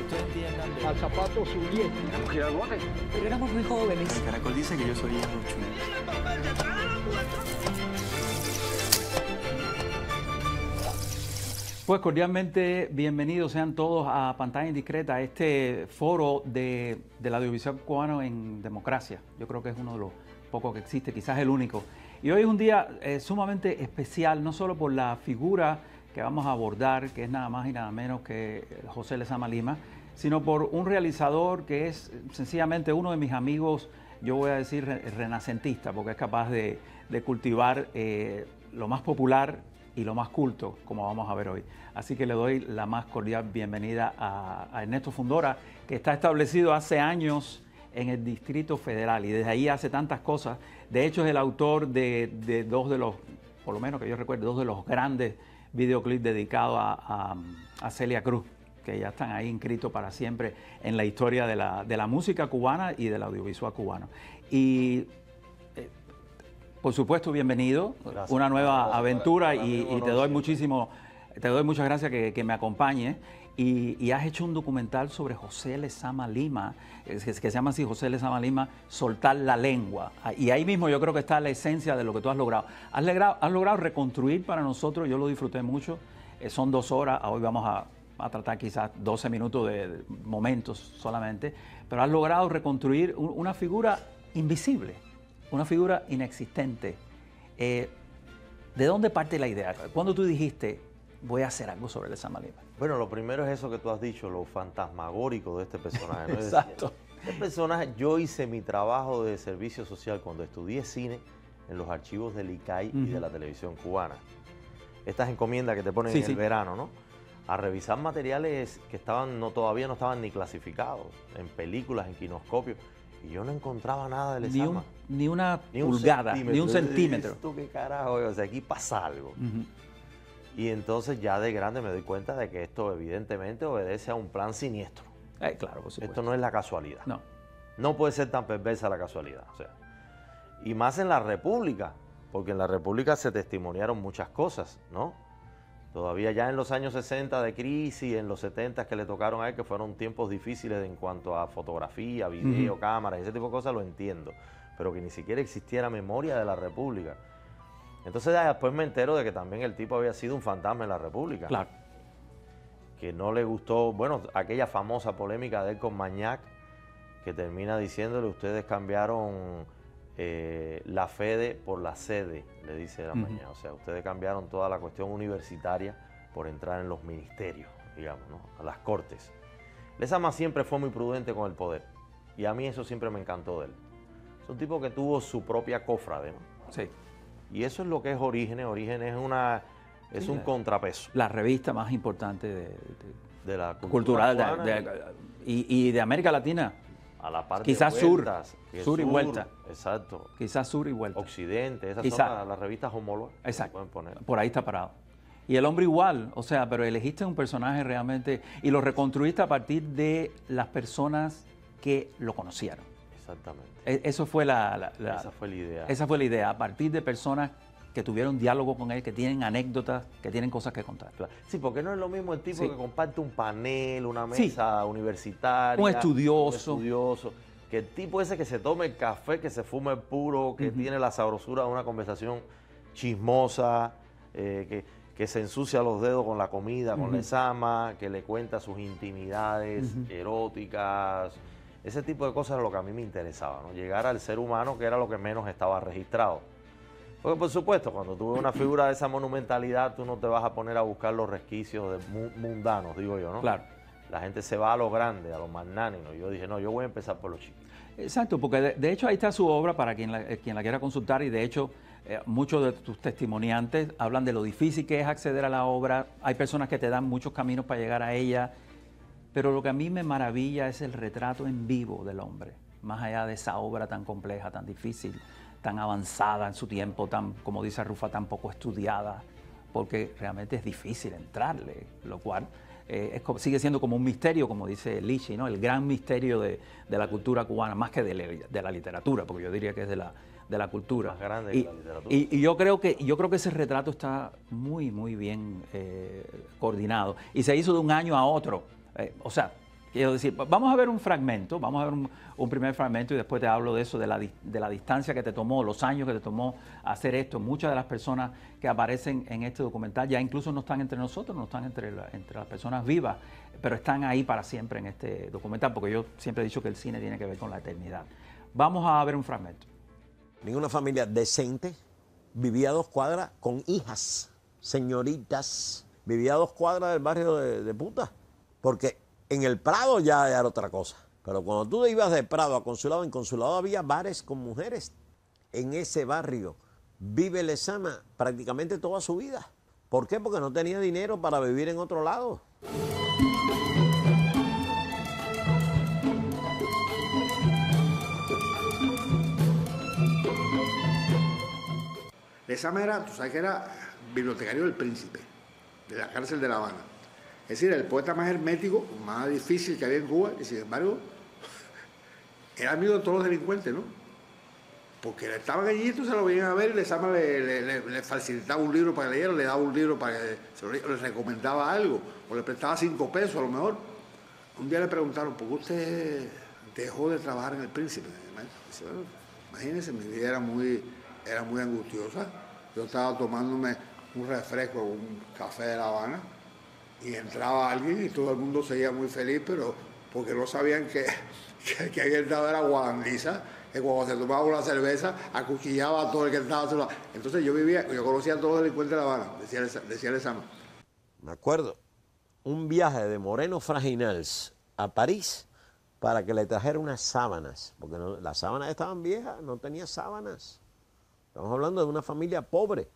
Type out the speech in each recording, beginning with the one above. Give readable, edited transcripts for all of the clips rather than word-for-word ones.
ustedes entiendan de... Al zapato su 10. Tenemos que ir al bote. Pero éramos muy jóvenes. El caracol dice que yo soy hijo Pues cordialmente bienvenidos sean todos a Pantalla Indiscreta, este foro del audiovisual cubano en democracia. Yo creo que es uno de los pocos que existe, quizás el único. Y hoy es un día sumamente especial, no solo por la figura que vamos a abordar, que es nada más y nada menos que José Lezama Lima, sino por un realizador que es sencillamente uno de mis amigos, yo voy a decir renacentista, porque es capaz de cultivar lo más popular y lo más culto, como vamos a ver hoy. Así que le doy la más cordial bienvenida a Ernesto Fundora, que está establecido hace años en el Distrito Federal y desde ahí hace tantas cosas. De hecho, es el autor de dos de los, por lo menos que yo recuerdo, dos de los grandes videoclips dedicados a Celia Cruz, que ya están ahí inscritos para siempre en la historia de la música cubana y del audiovisual cubano. Y por supuesto, bienvenido. Gracias. Una nueva aventura y te doy muchas gracias que me acompañes. Y has hecho un documental sobre José Lezama Lima, que se llama así, José Lezama Lima, Soltar la Lengua. Y ahí mismo yo creo que está la esencia de lo que tú has logrado. Has logrado reconstruir para nosotros, yo lo disfruté mucho, son 2 horas, hoy vamos a tratar quizás 12 minutos de momentos solamente, pero has logrado reconstruir una figura invisible. Una figura inexistente. ¿De dónde parte la idea? ¿Cuándo tú dijiste, voy a hacer algo sobre Lezama Lima? Bueno, lo primero es eso que tú has dicho, lo fantasmagórico de este personaje, ¿no? Exacto. Este personaje, yo hice mi trabajo de servicio social cuando estudié cine en los archivos del ICAI y de la televisión cubana. Estas encomiendas que te ponen en el verano, ¿no? A revisar materiales que todavía no estaban ni clasificados, en películas, en kinoscopios. Y yo no encontraba nada de Lezama. Ni una pulgada, ni un centímetro. ¿Tú qué carajo? O sea, aquí pasa algo. Y entonces ya de grande me doy cuenta de que esto evidentemente obedece a un plan siniestro. Claro, por supuesto. Esto no es la casualidad. No. No puede ser tan perversa la casualidad. O sea, y más en la República, porque en la República se testimoniaron muchas cosas, ¿no? Todavía ya en los años 60 de crisis, en los 70 que le tocaron a él, que fueron tiempos difíciles en cuanto a fotografía, video, cámaras, ese tipo de cosas, lo entiendo. Pero que ni siquiera existiera memoria de la República. Entonces después me entero de que también el tipo había sido un fantasma en la República. Claro. Que no le gustó, bueno, aquella famosa polémica de él con Mañac, que termina diciéndole, ustedes cambiaron la FEDE por la sede, le dice la Mañac. O sea, ustedes cambiaron toda la cuestión universitaria por entrar en los ministerios, digamos, ¿no? A las cortes. Lezama siempre fue muy prudente con el poder. Y a mí eso siempre me encantó de él. Es un tipo que tuvo su propia cófrade, ¿no? Sí. Y eso es lo que es Orígenes. Orígenes es un contrapeso. La revista más importante de la cultural y de América Latina. A la parte quizás de vueltas, sur y vuelta. Exacto. Quizás sur y vuelta. Occidente, esas son las revistas homólogas. Exacto. Pueden poner. Por ahí está parado. Y el hombre igual, o sea, pero elegiste un personaje realmente y lo reconstruiste a partir de las personas que lo conocieron. Exactamente. Eso fue esa fue la idea. Esa fue la idea, a partir de personas que tuvieron diálogo con él, que tienen anécdotas, que tienen cosas que contar. Claro. Sí, porque no es lo mismo el tipo que comparte un panel, una mesa universitaria. Un estudioso. Que el tipo ese que se tome el café, que se fume el puro, que tiene la sabrosura de una conversación chismosa, que se ensucia los dedos con la comida, con Lezama, que le cuenta sus intimidades eróticas. Ese tipo de cosas era lo que a mí me interesaba, ¿no? Llegar al ser humano, que era lo que menos estaba registrado. Porque, por supuesto, cuando tú ves una figura de esa monumentalidad, tú no te vas a poner a buscar los resquicios mundanos, digo yo, ¿no? Claro. La gente se va a lo grande, a lo magnánimo. Yo dije, no, yo voy a empezar por lo chico. Exacto, porque de hecho ahí está su obra para quien la quiera consultar y de hecho muchos de tus testimoniantes hablan de lo difícil que es acceder a la obra. Hay personas que te dan muchos caminos para llegar a ella. Pero lo que a mí me maravilla es el retrato en vivo del hombre, más allá de esa obra tan compleja, tan difícil, tan avanzada en su tiempo, tan, como dice Rufa, tan poco estudiada, porque realmente es difícil entrarle, lo cual sigue siendo como un misterio, como dice Lichi, ¿no? El gran misterio de la cultura cubana, más que de la literatura, porque yo diría que es de la cultura. Más grande que la literatura. Y yo creo que ese retrato está muy, muy bien coordinado. Y se hizo de un año a otro. O sea, Quiero decir, vamos a ver un fragmento, vamos a ver un primer fragmento y después te hablo de eso, de la distancia que te tomó, los años que te tomó hacer esto. Muchas de las personas que aparecen en este documental ya incluso no están entre nosotros, no están entre las personas vivas, pero están ahí para siempre en este documental, porque yo siempre he dicho que el cine tiene que ver con la eternidad. Vamos a ver un fragmento. Ninguna familia decente vivía a 2 cuadras con hijas, señoritas. Vivía a 2 cuadras del barrio de Puta, porque en el Prado ya era otra cosa. Pero cuando tú ibas de Prado a Consulado, en Consulado había bares con mujeres. En ese barrio vive Lezama prácticamente toda su vida. ¿Por qué? Porque no tenía dinero para vivir en otro lado. Lezama era, tú sabes que era bibliotecario del Príncipe, de la cárcel de La Habana. Es decir, el poeta más hermético, más difícil que había en Cuba, y sin embargo, era amigo de todos los delincuentes, ¿no? Porque estaban allí, tú se lo venían a ver y Lezama le facilitaba un libro para que leyera, le daba un libro para que le recomendaba algo, o le prestaba 5 pesos a lo mejor. Un día le preguntaron, ¿por qué usted dejó de trabajar en el Príncipe? Dice, bueno, imagínense, mi vida era muy angustiosa. Yo estaba tomándome un refresco, un café de La Habana, y entraba alguien y todo el mundo seguía muy feliz, pero porque no sabían que aquel estaba era guarandiza, que cuando se tomaba una cerveza acuchillaba a todo el que estaba a su lado. Entonces yo conocía a todos los delincuentes de La Habana, decía Lezama. Me acuerdo, un viaje de Moreno Fraginals a París para que le trajera unas sábanas, porque las sábanas estaban viejas, no tenía sábanas. Estamos hablando de una familia pobre.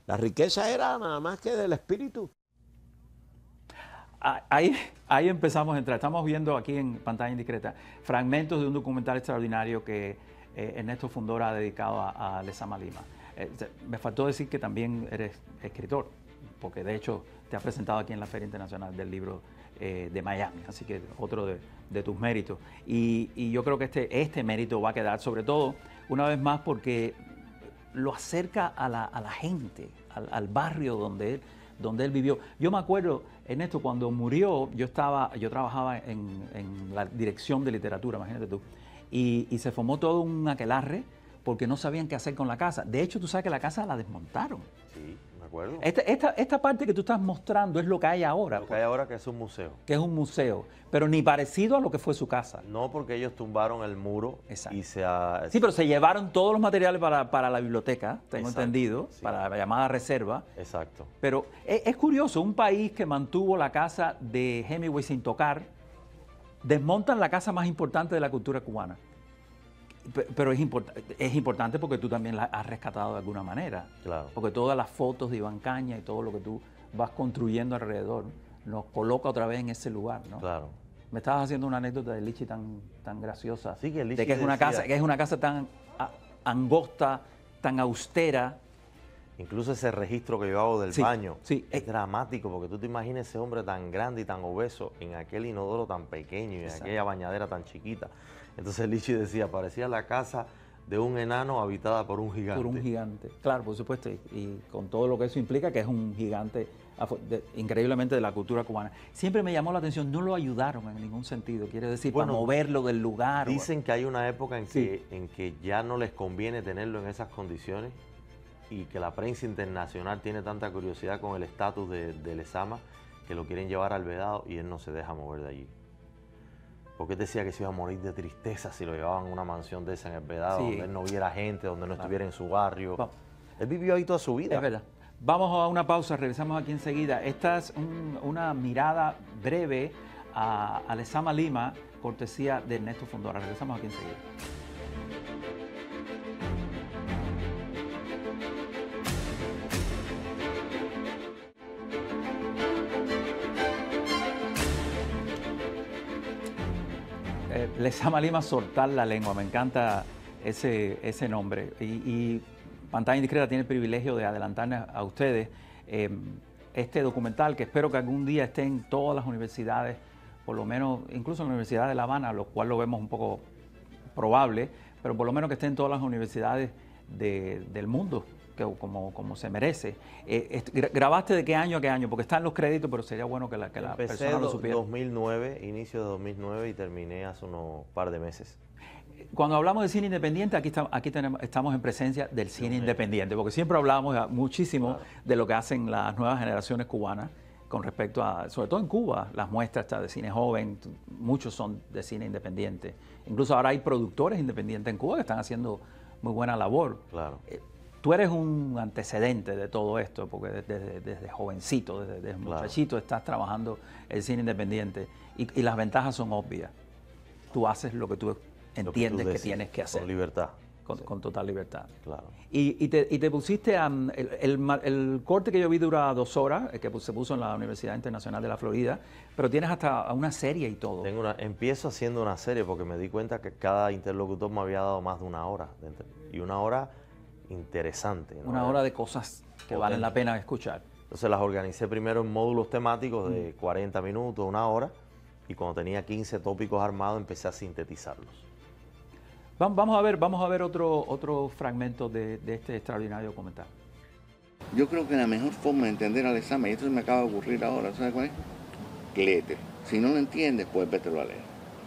La riqueza era nada más que del espíritu. Ahí empezamos a entrar. Estamos viendo aquí en Pantalla Indiscreta fragmentos de un documental extraordinario que Ernesto Fundora ha dedicado a Lezama Lima. Me faltó decir que también eres escritor, porque de hecho te has presentado aquí en la Feria Internacional del Libro de Miami, así que otro de tus méritos. Y yo creo que este mérito va a quedar sobre todo, una vez más, porque lo acerca a la gente, al barrio donde él vivió. Yo me acuerdo, Ernesto, cuando murió, yo trabajaba en la dirección de literatura, imagínate tú, y se formó todo un aquelarre porque no sabían qué hacer con la casa. De hecho, tú sabes que la casa la desmontaron. Sí, me acuerdo. Esta parte que tú estás mostrando es lo que hay ahora. Lo que hay ahora que es un museo. Que es un museo, pero ni parecido a lo que fue su casa. No, porque ellos tumbaron el muro. Exacto. Y Sí, pero se llevaron todos los materiales para la biblioteca, tengo entendido, sí, para la llamada reserva. Exacto. Pero es curioso, un país que mantuvo la casa de Hemingway sin tocar, desmontan la casa más importante de la cultura cubana. Pero es importante porque tú también la has rescatado de alguna manera. Claro. Porque todas las fotos de Iván Caña y todo lo que tú vas construyendo alrededor nos coloca otra vez en ese lugar, ¿no? Claro. Me estabas haciendo una anécdota de Lichi tan graciosa. Sí, que Lichi de que es una casa tan angosta, tan austera. Incluso ese registro que yo hago del Sí, baño sí. es dramático, porque tú te imaginas ese hombre tan grande y tan obeso en aquel inodoro tan pequeño y en Exacto. aquella bañadera tan chiquita. Entonces Lichi decía, parecía la casa de un enano habitada por un gigante. Por un gigante, claro, por supuesto, y con todo lo que eso implica, que es un gigante increíblemente de la cultura cubana. Siempre me llamó la atención, no lo ayudaron en ningún sentido, quiere decir, Bueno, para moverlo del lugar. Dicen que hay una época en, Sí. en que ya no les conviene tenerlo en esas condiciones y que la prensa internacional tiene tanta curiosidad con el estatus de Lezama que lo quieren llevar al Vedado y él no se deja mover de allí. Porque él decía que se iba a morir de tristeza si lo llevaban a una mansión de esa en el Vedado, Sí. donde él no viera gente, donde no estuviera en su barrio. Vamos. Él vivió ahí toda su vida. Es verdad. Vamos a una pausa, regresamos aquí enseguida. Esta es una mirada breve a Lezama Lima, cortesía de Ernesto Fundora. Regresamos aquí enseguida. Lezama Lima, soltar la lengua, me encanta ese nombre. Y Pantalla Indiscreta tiene el privilegio de adelantarles a ustedes este documental que espero que algún día esté en todas las universidades, por lo menos, incluso en la Universidad de La Habana, lo cual lo vemos un poco probable, pero por lo menos que esté en todas las universidades del mundo, como se merece. ¿Grabaste de qué año a qué año? Porque están los créditos, pero sería bueno que la persona lo supiera. Empecé 2009, inicio de 2009 y terminé hace unos par de meses. Cuando hablamos de cine independiente, estamos en presencia del cine independiente, porque siempre hablamos muchísimo de lo que hacen las nuevas generaciones cubanas con respecto a, sobre todo en Cuba, las muestras de cine joven, muchos son de cine independiente. Incluso ahora hay productores independientes en Cuba que están haciendo muy buena labor. Claro. Tú eres un antecedente de todo esto, porque desde jovencito, desde muchachito, estás trabajando el cine independiente y las ventajas son obvias. Tú haces lo que tú entiendes que tienes que hacer. Con libertad. Con total libertad. Claro. Y te pusiste, el corte que yo vi dura 2 horas, que se puso en la Universidad Internacional de la Florida, pero tienes hasta una serie y todo. Empiezo haciendo una serie porque me di cuenta que cada interlocutor me había dado más de 1 hora. Y 1 hora interesante, ¿no? 1 hora de cosas que valen la pena escuchar. Entonces las organicé primero en módulos temáticos de 40 minutos, 1 hora, y cuando tenía 15 tópicos armados empecé a sintetizarlos. Vamos a ver otro fragmento de este extraordinario documental. Yo creo que la mejor forma de entender al examen, y esto se me acaba de ocurrir ahora, ¿sabes cuál es? Léete. Si no lo entiendes, pues vételo a leer.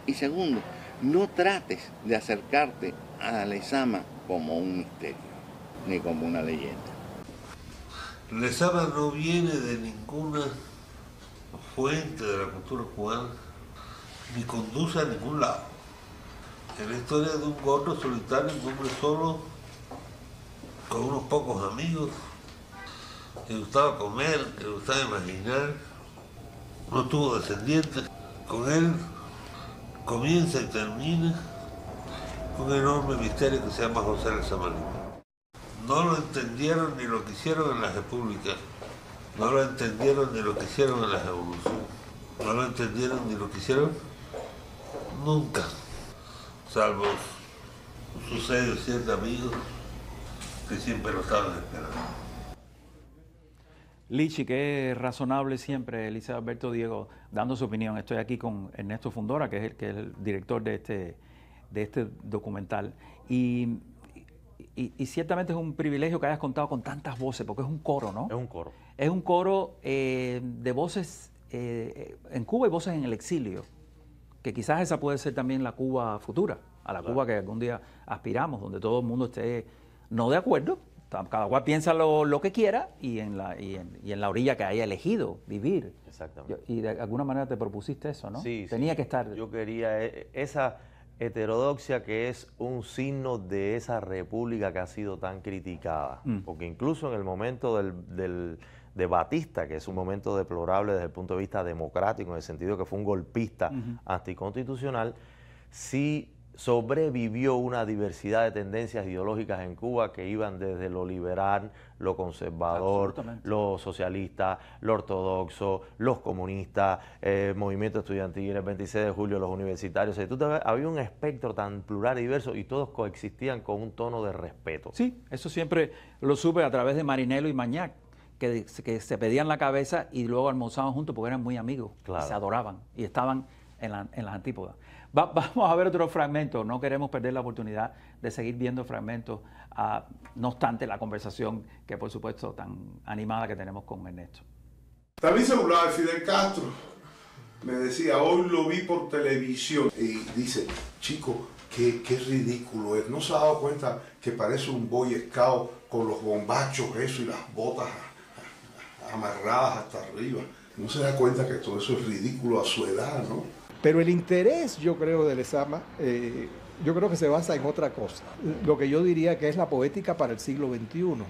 Y segundo, no trates de acercarte al examen como un misterio, ni como una leyenda. Lezama no viene de ninguna fuente de la cultura cubana, ni conduce a ningún lado. Es la historia de un gordo solitario, un hombre solo, con unos pocos amigos, que le gustaba comer, que le gustaba imaginar, no tuvo descendientes. Con él comienza y termina un enorme misterio que se llama José Lezama Lima. No lo entendieron ni lo que hicieron en la República, no lo entendieron ni lo que hicieron en la Revolución, no lo entendieron ni lo que hicieron nunca, salvo sus 6 o 7 amigos que siempre lo estaban esperando. Lichi, que es razonable siempre, Elisa Alberto Diego, dando su opinión. Estoy aquí con Ernesto Fundora, que es el director de este documental. Y ciertamente es un privilegio que hayas contado con tantas voces, porque es un coro, ¿no? Es un coro. Es un coro de voces en Cuba y voces en el exilio, que quizás esa puede ser también la Cuba futura, a la Cuba que algún día aspiramos, donde todo el mundo esté no de acuerdo, cada cual piensa lo que quiera y en la orilla que haya elegido vivir. Exactamente. Y de alguna manera te propusiste eso, ¿no? Sí. Tenía que estar. Yo quería esa heterodoxia que es un signo de esa república que ha sido tan criticada. Porque incluso en el momento de Batista, que es un momento deplorable desde el punto de vista democrático, en el sentido que fue un golpista anticonstitucional, sí sobrevivió una diversidad de tendencias ideológicas en Cuba que iban desde lo liberal, lo conservador, lo socialista, lo ortodoxo, los comunistas, el movimiento estudiantil, el 26 de julio, los universitarios. O sea, había un espectro tan plural y diverso y todos coexistían con un tono de respeto. Sí, eso siempre lo supe a través de Marinello y Mañac, que se pedían la cabeza y luego almorzaban juntos porque eran muy amigos, y se adoraban y estaban en las antípodas. Vamos a ver otro fragmento, no queremos perder la oportunidad de seguir viendo fragmentos, no obstante la conversación que por supuesto tan animada que tenemos con Ernesto. También se burlaba de Fidel Castro, me decía, hoy lo vi por televisión, y dice, chico, qué ridículo es, ¿no se ha dado cuenta que parece un Boy Scout con los bombachos eso y las botas amarradas hasta arriba? No se da cuenta que todo eso es ridículo a su edad, ¿no? Pero el interés, yo creo, de Lezama, yo creo que se basa en otra cosa. Lo que yo diría que es la poética para el siglo XXI.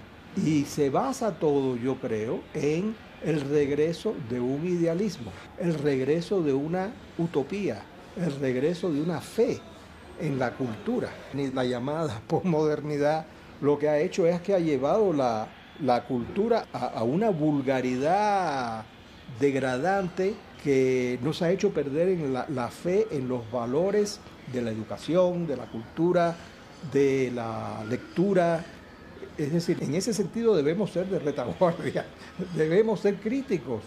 Y se basa todo, yo creo, en el regreso de un idealismo, el regreso de una utopía, el regreso de una fe en la cultura. Ni la llamada posmodernidad lo que ha hecho es que ha llevado la cultura a una vulgaridad degradante que nos ha hecho perder en la fe en los valores de la educación, de la cultura, de la lectura. Es decir, en ese sentido debemos ser de retaguardia, debemos ser críticos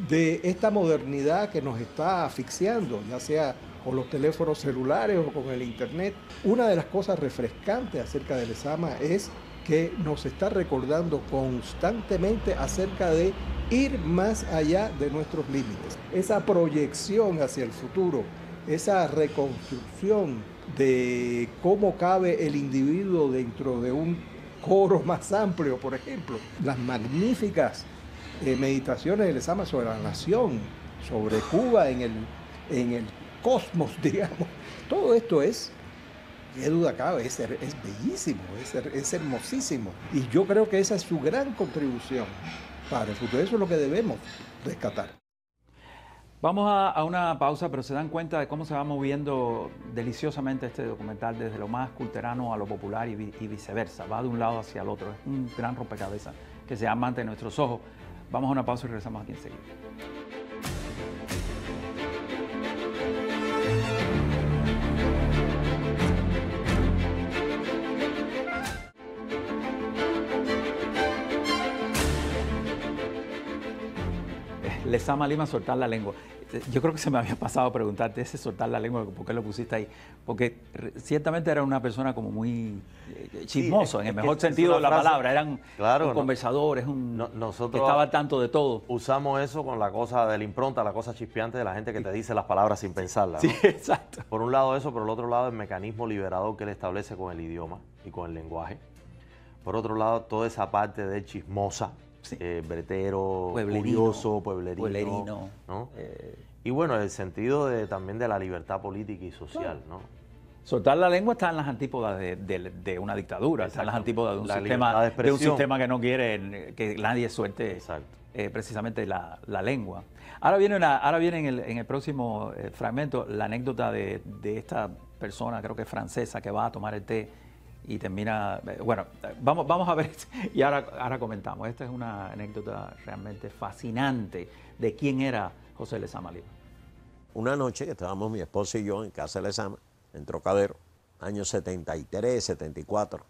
de esta modernidad que nos está asfixiando, ya sea con los teléfonos celulares o con el internet. Una de las cosas refrescantes acerca de Lezama es que nos está recordando constantemente acerca de ir más allá de nuestros límites. Esa proyección hacia el futuro, esa reconstrucción de cómo cabe el individuo dentro de un coro más amplio, por ejemplo. Las magníficas meditaciones de Lezama sobre la nación, sobre Cuba en el cosmos, digamos. Todo esto es, qué duda cabe, es bellísimo, es hermosísimo. Y yo creo que esa es su gran contribución para el futuro. Eso es lo que debemos rescatar. Vamos a una pausa, pero se dan cuenta de cómo se va moviendo deliciosamente este documental desde lo más culterano a lo popular y viceversa. Va de un lado hacia el otro. Es un gran rompecabezas que se llama Ante Nuestros Ojos. Vamos a una pausa y regresamos aquí enseguida. Lezama Lima, soltar la lengua. Yo creo que se me había pasado a preguntarte ese soltar la lengua, ¿por qué lo pusiste ahí? Porque ciertamente era una persona como muy chismoso, en el mejor sentido de la palabra. Era un conversador, nosotros que estaba al tanto de todo. Usamos eso con la cosa de la impronta, la cosa chispeante de la gente que te dice las palabras sin pensarlas, ¿no? Sí, exacto. Por un lado eso, por el otro lado el mecanismo liberador que él establece con el idioma y con el lenguaje. Por otro lado, toda esa parte de chismosa, bretero, curioso, pueblerino, ¿no? Y bueno, el sentido también de la libertad política y social, ¿no? Soltar la lengua está en las antípodas de una dictadura, Exacto. está en las antípodas de un sistema que no quiere que nadie suelte precisamente la lengua. Ahora viene en el próximo fragmento la anécdota de esta persona, creo que es francesa, que va a tomar el té y termina, bueno, vamos a ver y ahora comentamos. Esta es una anécdota realmente fascinante de quién era José Lezama Lima. Una noche que estábamos mi esposa y yo en casa de Lezama, en Trocadero, años 73, 74,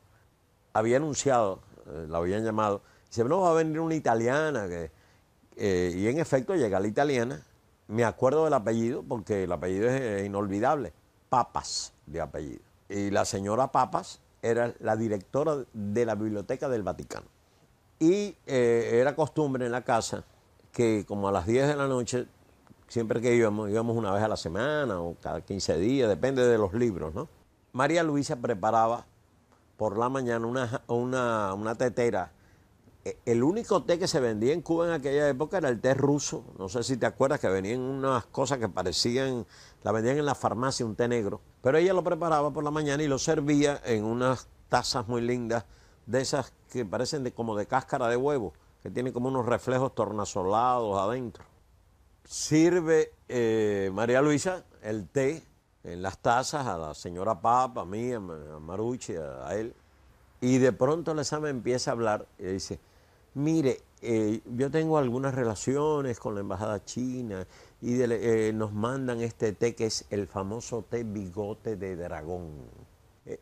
había anunciado, la habían llamado, dice, no, va a venir una italiana, y en efecto llega la italiana, me acuerdo del apellido, porque el apellido es inolvidable, Papas de apellido, y la señora Papas era la directora de la Biblioteca del Vaticano. Y era costumbre en la casa que como a las 10 de la noche, siempre que íbamos una vez a la semana o cada 15 días, depende de los libros, ¿no? María Luisa preparaba por la mañana una tetera. El único té que se vendía en Cuba en aquella época era el té ruso. No sé si te acuerdas que venían unas cosas que parecían, la vendían en la farmacia, un té negro. Pero ella lo preparaba por la mañana y lo servía en unas tazas muy lindas, de esas que parecen como de cáscara de huevo, que tienen como unos reflejos tornasolados adentro. Sirve María Luisa el té en las tazas a la señora Papa, a mí, a Marucci, a él. Y de pronto Lezama empieza a hablar y dice, mire, yo tengo algunas relaciones con la embajada china y nos mandan este té que es el famoso té bigote de dragón.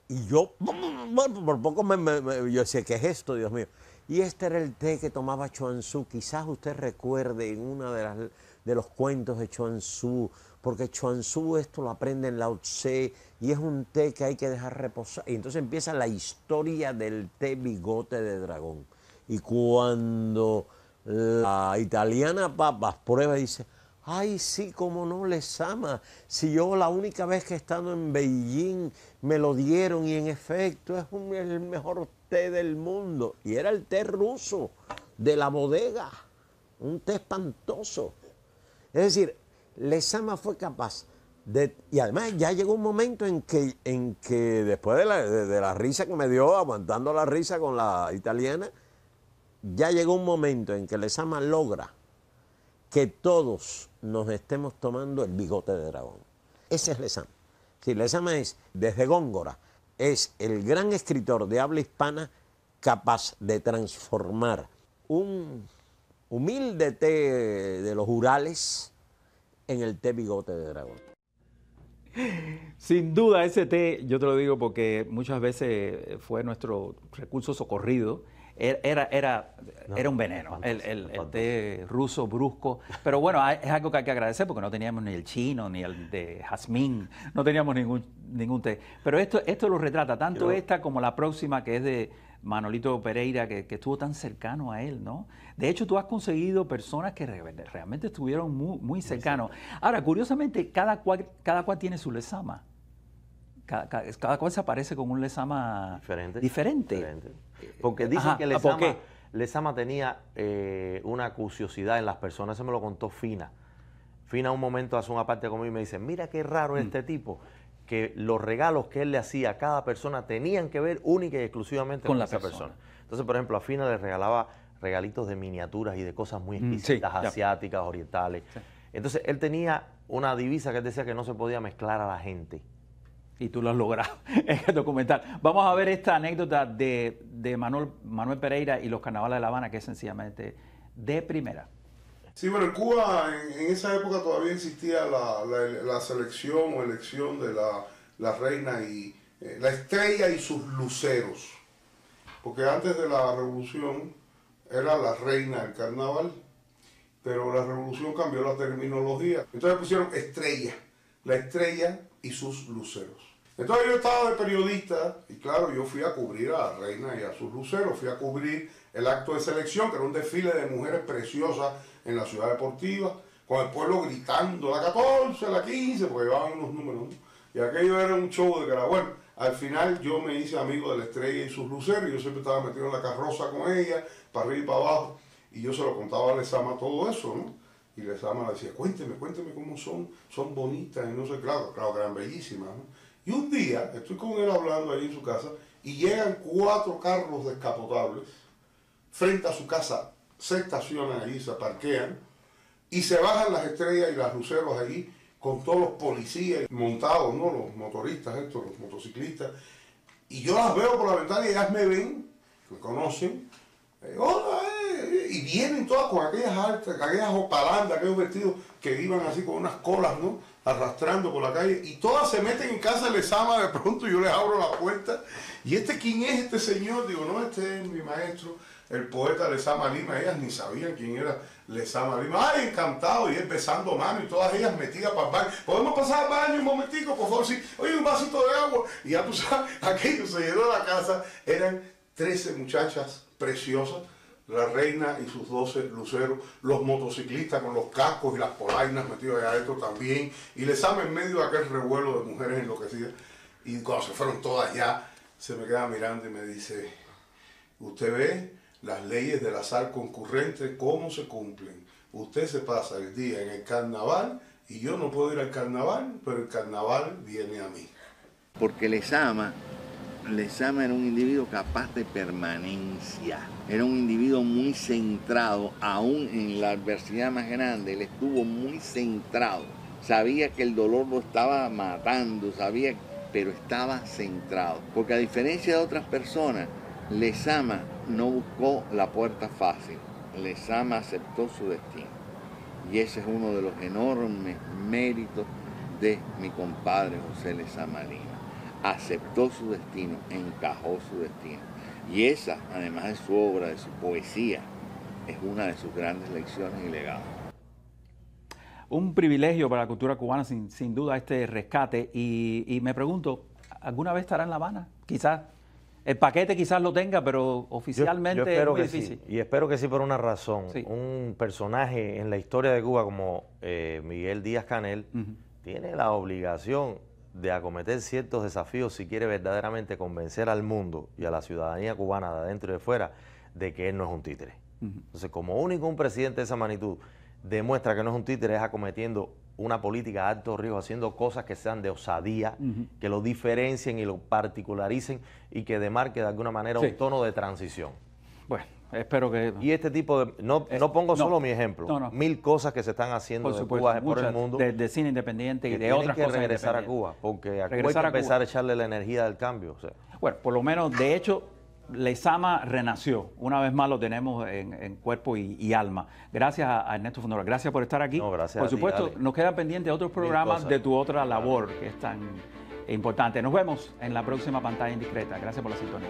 Y yo, bueno, por poco yo decía, ¿qué es esto, Dios mío? Y este era el té que tomaba Chuang Tzu. Quizás usted recuerde en uno de los cuentos de Chuang Tzu, porque Chuang Tzu esto lo aprende en Lao Tse y es un té que hay que dejar reposar. Y entonces empieza la historia del té bigote de dragón. Y cuando la italiana Papas prueba y dice, ay, sí, cómo no, Lezama, si yo la única vez que he estado en Beijing me lo dieron y en efecto es el mejor té del mundo. Y era el té ruso de la bodega, un té espantoso. Es decir, Lezama fue capaz de... Y además ya llegó un momento en que después de la risa que me dio, aguantando la risa con la italiana, ya llegó un momento en que Lezama logra que todos nos estemos tomando el bigote de dragón. Ese es Lezama. Sí, Lezama es, desde Góngora, es el gran escritor de habla hispana capaz de transformar un humilde té de los Urales en el té bigote de dragón. Sin duda ese té, yo te lo digo porque muchas veces fue nuestro recurso socorrido. Era un veneno, el té ruso brusco, pero bueno, es algo que hay que agradecer porque no teníamos ni el chino ni el de jazmín, no teníamos ningún té, pero esto lo retrata, tanto esta como la próxima que es Manolito Pereira, que estuvo tan cercano a él, ¿no? De hecho, tú has conseguido personas que realmente estuvieron muy cercanos. Ahora, curiosamente, cada cual tiene su Lezama. Cada cual se aparece con un Lezama diferente. Porque dicen que Lezama tenía una curiosidad en las personas. Eso me lo contó Fina. Fina un momento hace una parte conmigo y me dice, mira qué raro este tipo, que los regalos que él le hacía a cada persona tenían que ver única y exclusivamente con esa persona. Entonces, por ejemplo, a Fina le regalaba regalitos de miniaturas y de cosas muy exquisitas, asiáticas, orientales. Sí. Entonces, él tenía una divisa que él decía que no se podía mezclar a la gente. Y tú lo has logrado en el documental. Vamos a ver esta anécdota de Manuel Pereira y los carnavales de La Habana, que es sencillamente de primera. Sí, bueno, en Cuba en esa época todavía existía la selección o elección de la reina y la estrella y sus luceros. Porque antes de la revolución era la reina del carnaval, pero la revolución cambió la terminología. Entonces pusieron estrella, la estrella y sus luceros. Entonces yo estaba de periodista y claro, yo fui a cubrir a la reina y a sus luceros, fui a cubrir el acto de selección, que era un desfile de mujeres preciosas en la ciudad deportiva, con el pueblo gritando la 14, la 15, porque llevaban unos números, ¿no? Y aquello era un show de que era bueno. Al final yo me hice amigo de la estrella y sus luceros, y yo siempre estaba metido en la carroza con ella, para arriba y para abajo, y yo se lo contaba a Lezama todo eso, ¿no? Y Lezama le decía, cuénteme cómo son bonitas, y no sé, claro que eran bellísimas, ¿no? Y un día, estoy con él hablando ahí en su casa, y llegan 4 carros descapotables frente a su casa, se estacionan allí, se parquean, y se bajan las estrellas y las luceros allí, con todos los policías montados, ¿no? Los motoristas estos, los motociclistas, y yo las veo por la ventana y ellas me ven, me conocen, hola, y vienen todas con aquellas altas, aquellas opalandas, aquellos vestidos que iban así con unas colas, ¿no? Arrastrando por la calle, y todas se meten en casa de Lezama. De pronto yo les abro la puerta, y ¿quién es este señor? Digo, no, este es mi maestro, el poeta Lezama Lima. Ellas ni sabían quién era Lezama Lima. Ay, encantado, y él besando mano, y todas ellas metidas para el baño. ¿Podemos pasar al baño un momentico, por favor? Sí, oye, un vasito de agua. Y ya tú sabes, aquello se llenó la casa. Eran 13 muchachas preciosas, la reina y sus 12 luceros, los motociclistas con los cascos y las polainas metidos allá adentro también, y Lezama en medio de aquel revuelo de mujeres enloquecidas. Y cuando se fueron todas ya, se me queda mirando y me dice, usted ve las leyes del azar concurrente, cómo se cumplen. Usted se pasa el día en el carnaval y yo no puedo ir al carnaval, pero el carnaval viene a mí. Porque Lezama era un individuo capaz de permanencia, era un individuo muy centrado, aún en la adversidad más grande, él estuvo muy centrado, sabía que el dolor lo estaba matando, pero estaba centrado, porque a diferencia de otras personas, Lezama no buscó la puerta fácil, Lezama aceptó su destino, y ese es uno de los enormes méritos de mi compadre José Lezama Lima. Aceptó su destino, encajó su destino. Y esa, además de su obra, de su poesía, es una de sus grandes lecciones y legados. Un privilegio para la cultura cubana, sin duda, este rescate. Y me pregunto, ¿alguna vez estará en La Habana? Quizás, el paquete quizás lo tenga, pero oficialmente es muy difícil. Sí. Y espero que sí, por una razón. Sí. Un personaje en la historia de Cuba como Miguel Díaz-Canel tiene la obligación de acometer ciertos desafíos si quiere verdaderamente convencer al mundo y a la ciudadanía cubana de adentro y de fuera de que él no es un títere. Entonces, como único un presidente de esa magnitud demuestra que no es un títere, es acometiendo una política de alto riesgo, haciendo cosas que sean de osadía, que lo diferencien y lo particularicen y que demarque de alguna manera un tono de transición. Bueno, espero que... Y este tipo de... No pongo solo mi ejemplo. 1000 cosas que se están haciendo de Cuba por el mundo. De cine independiente y de otras cosas. Que regresar a Cuba, porque hay que empezar a echarle la energía del cambio. O sea. Bueno, por lo menos, de hecho, Lezama renació. Una vez más lo tenemos en cuerpo y alma. Gracias a Ernesto Fundora. Gracias por estar aquí. No, gracias por a ti, supuesto, dale. Nos quedan pendientes otros programas de tu otra labor, que es tan importante. Nos vemos en la próxima Pantalla Indiscreta. Gracias por la sintonía.